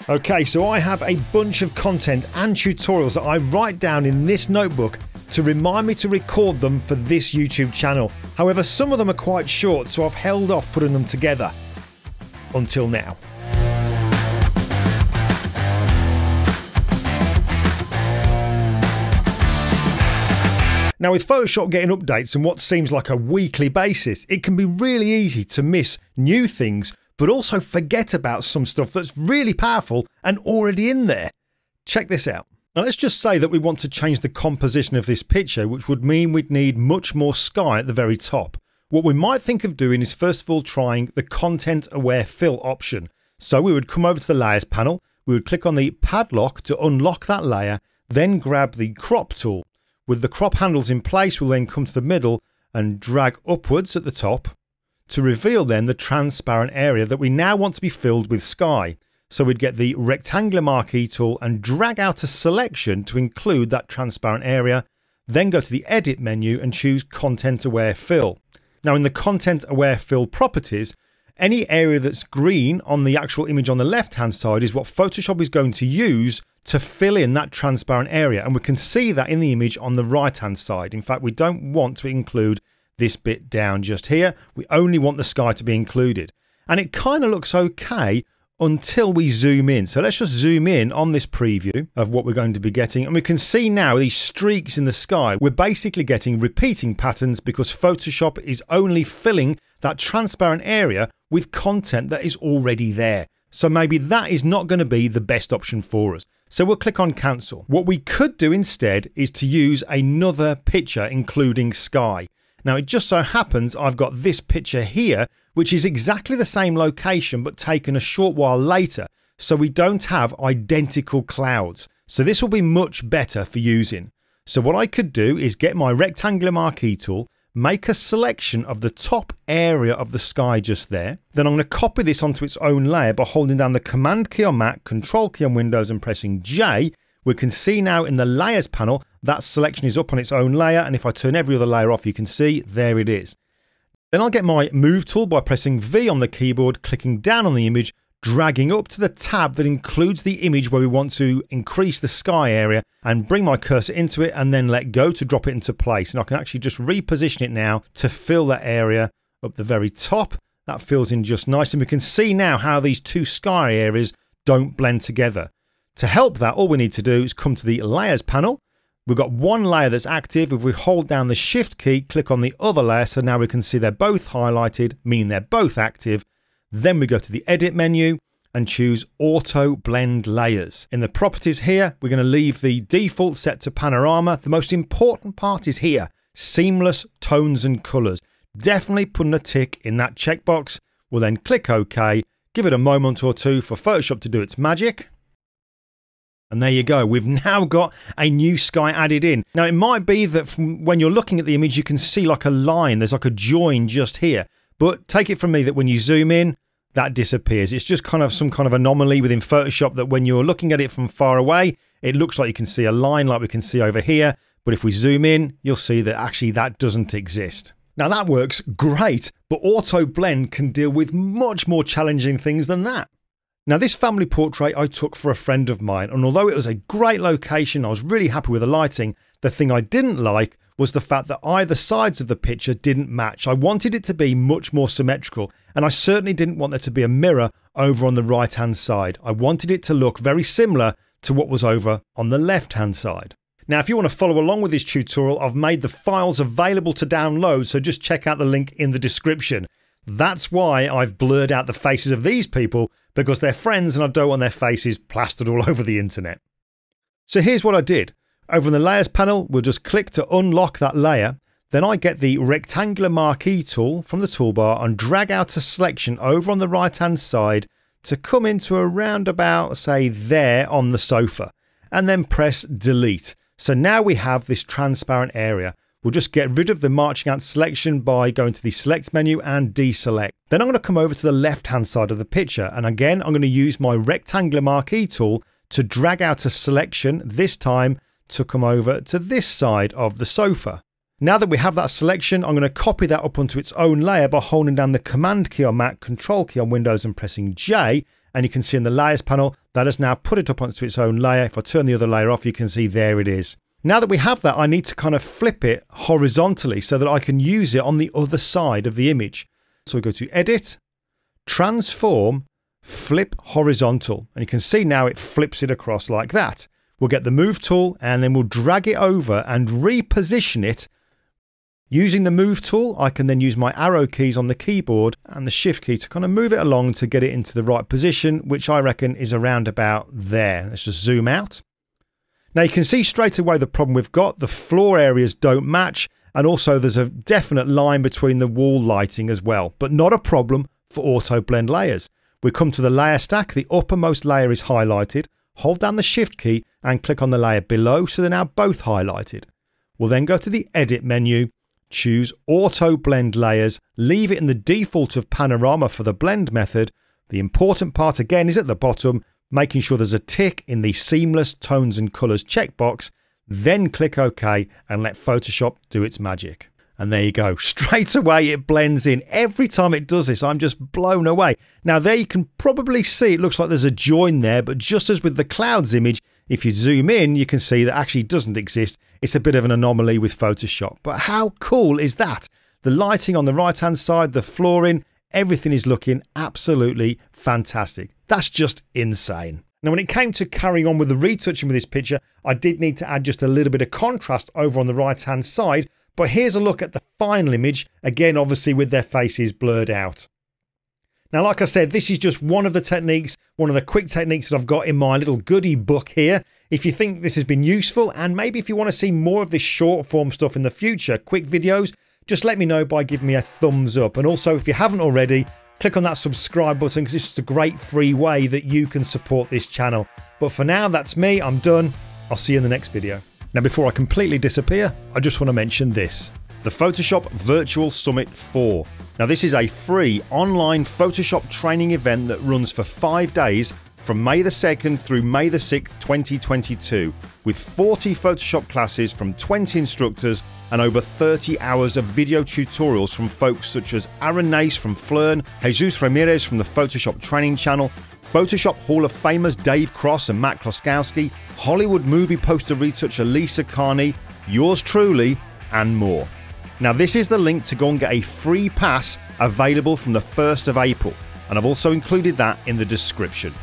Okay, so I have a bunch of content and tutorials that I write down in this notebook to remind me to record them for this YouTube channel. However, some of them are quite short, so I've held off putting them together until now. Now, with Photoshop getting updates on what seems like a weekly basis, it can be really easy to miss new things, but also forget about some stuff that's really powerful and already in there. Check this out. Now, let's just say that we want to change the composition of this picture, which would mean we'd need much more sky at the very top. What we might think of doing is first of all trying the Content Aware Fill option. So we would come over to the Layers panel, we would click on the padlock to unlock that layer, then grab the Crop tool. With the crop handles in place, we'll then come to the middle and drag upwards at the top to reveal then the transparent area that we now want to be filled with sky. So we'd get the rectangular marquee tool and drag out a selection to include that transparent area, then go to the Edit menu and choose Content Aware Fill. Now in the Content Aware Fill properties, any area that's green on the actual image on the left hand side is what Photoshop is going to use to fill in that transparent area, and we can see that in the image on the right hand side. In fact, we don't want to include this bit down just here. We only want the sky to be included. And it kind of looks okay until we zoom in. So let's just zoom in on this preview of what we're going to be getting. And we can see now these streaks in the sky. We're basically getting repeating patterns because Photoshop is only filling that transparent area with content that is already there. So maybe that is not going to be the best option for us. So we'll click on cancel. What we could do instead is to use another picture including sky. Now, it just so happens I've got this picture here, which is exactly the same location, but taken a short while later. So we don't have identical clouds. So this will be much better for using. So what I could do is get my rectangular marquee tool, make a selection of the top area of the sky just there. Then I'm going to copy this onto its own layer by holding down the Command key on Mac, Control key on Windows and pressing J. We can see now in the Layers panel that selection is up on its own layer, and if I turn every other layer off you can see there it is. Then I'll get my Move tool by pressing V on the keyboard, clicking down on the image, dragging up to the tab that includes the image where we want to increase the sky area, and bring my cursor into it and then let go to drop it into place. And I can actually just reposition it now to fill that area up the very top. That fills in just nice, and we can see now how these two sky areas don't blend together. To help that, all we need to do is come to the Layers panel. We've got one layer that's active. If we hold down the Shift key, click on the other layer, so now we can see they're both highlighted, meaning they're both active. Then we go to the Edit menu and choose Auto Blend Layers. In the properties here, we're going to leave the default set to Panorama. The most important part is here, Seamless Tones and Colors. Definitely putting a tick in that checkbox. We'll then click OK, give it a moment or two for Photoshop to do its magic. And there you go, we've now got a new sky added in. Now it might be that when you're looking at the image you can see like a line, there's like a join just here. But take it from me that when you zoom in, that disappears. It's just kind of some kind of anomaly within Photoshop that when you're looking at it from far away, it looks like you can see a line like we can see over here. But if we zoom in, you'll see that actually that doesn't exist. Now that works great, but Auto Blend can deal with much more challenging things than that. Now this family portrait I took for a friend of mine, and although it was a great location, I was really happy with the lighting, the thing I didn't like was the fact that either sides of the picture didn't match. I wanted it to be much more symmetrical, and I certainly didn't want there to be a mirror over on the right hand side. I wanted it to look very similar to what was over on the left hand side. Now if you want to follow along with this tutorial, I've made the files available to download, so just check out the link in the description. That's why I've blurred out the faces of these people, because they're friends and I don't want their faces plastered all over the internet. So here's what I did. Over in the Layers panel, we'll just click to unlock that layer. Then I get the rectangular marquee tool from the toolbar and drag out a selection over on the right hand side to come into around about, say, there on the sofa. And then press delete. So now we have this transparent area. We'll just get rid of the marching ant selection by going to the select menu and deselect. Then I'm going to come over to the left hand side of the picture, and again I'm going to use my rectangular marquee tool to drag out a selection, this time to come over to this side of the sofa. Now that we have that selection, I'm going to copy that up onto its own layer by holding down the Command key on Mac, Control key on Windows and pressing J, and you can see in the layers panel that has now put it up onto its own layer. If I turn the other layer off, you can see there it is. Now that we have that, I need to kind of flip it horizontally so that I can use it on the other side of the image. So we go to Edit, Transform, Flip Horizontal, and you can see now it flips it across like that. We'll get the Move tool and then we'll drag it over and reposition it. Using the Move tool, I can then use my arrow keys on the keyboard and the Shift key to kind of move it along to get it into the right position, which I reckon is around about there. Let's just zoom out. Now you can see straight away the problem we've got. The floor areas don't match, and also there's a definite line between the wall lighting as well, but not a problem for auto blend layers. We come to the layer stack, the uppermost layer is highlighted, hold down the Shift key and click on the layer below so they're now both highlighted. We'll then go to the Edit menu, choose Auto Blend Layers, leave it in the default of Panorama for the blend method. The important part again is at the bottom, making sure there's a tick in the Seamless Tones and Colours checkbox, then click OK and let Photoshop do its magic. And there you go, straight away it blends in. Every time it does this, I'm just blown away. Now there you can probably see it looks like there's a join there, but just as with the clouds image, if you zoom in, you can see that actually doesn't exist. It's a bit of an anomaly with Photoshop. But how cool is that? The lighting on the right-hand side, the flooring, everything is looking absolutely fantastic. That's just insane. Now, when it came to carrying on with the retouching with this picture, I did need to add just a little bit of contrast over on the right-hand side. But here's a look at the final image, again, obviously with their faces blurred out. Now, like I said, this is just one of the techniques, one of the quick techniques that I've got in my little goodie book here. If you think this has been useful, and maybe if you want to see more of this short form stuff in the future, quick videos, just let me know by giving me a thumbs up. And also, if you haven't already, click on that subscribe button because it's just a great free way that you can support this channel. But for now, that's me. I'm done. I'll see you in the next video. Now, before I completely disappear, I just want to mention this. The Photoshop Virtual Summit 4. Now this is a free online Photoshop training event that runs for 5 days from May the 2nd through May the 6th, 2022, with 40 Photoshop classes from 20 instructors and over 30 hours of video tutorials from folks such as 𝗟𝐿 from Flern, Jesus Ramirez from the Photoshop Training Channel, Photoshop Hall of Famers Dave Cross and Matt Kloskowski, Hollywood movie poster retoucher Lisa Carney, yours truly, and more. Now this is the link to go and get a free pass available from the 1st of April, and I've also included that in the description.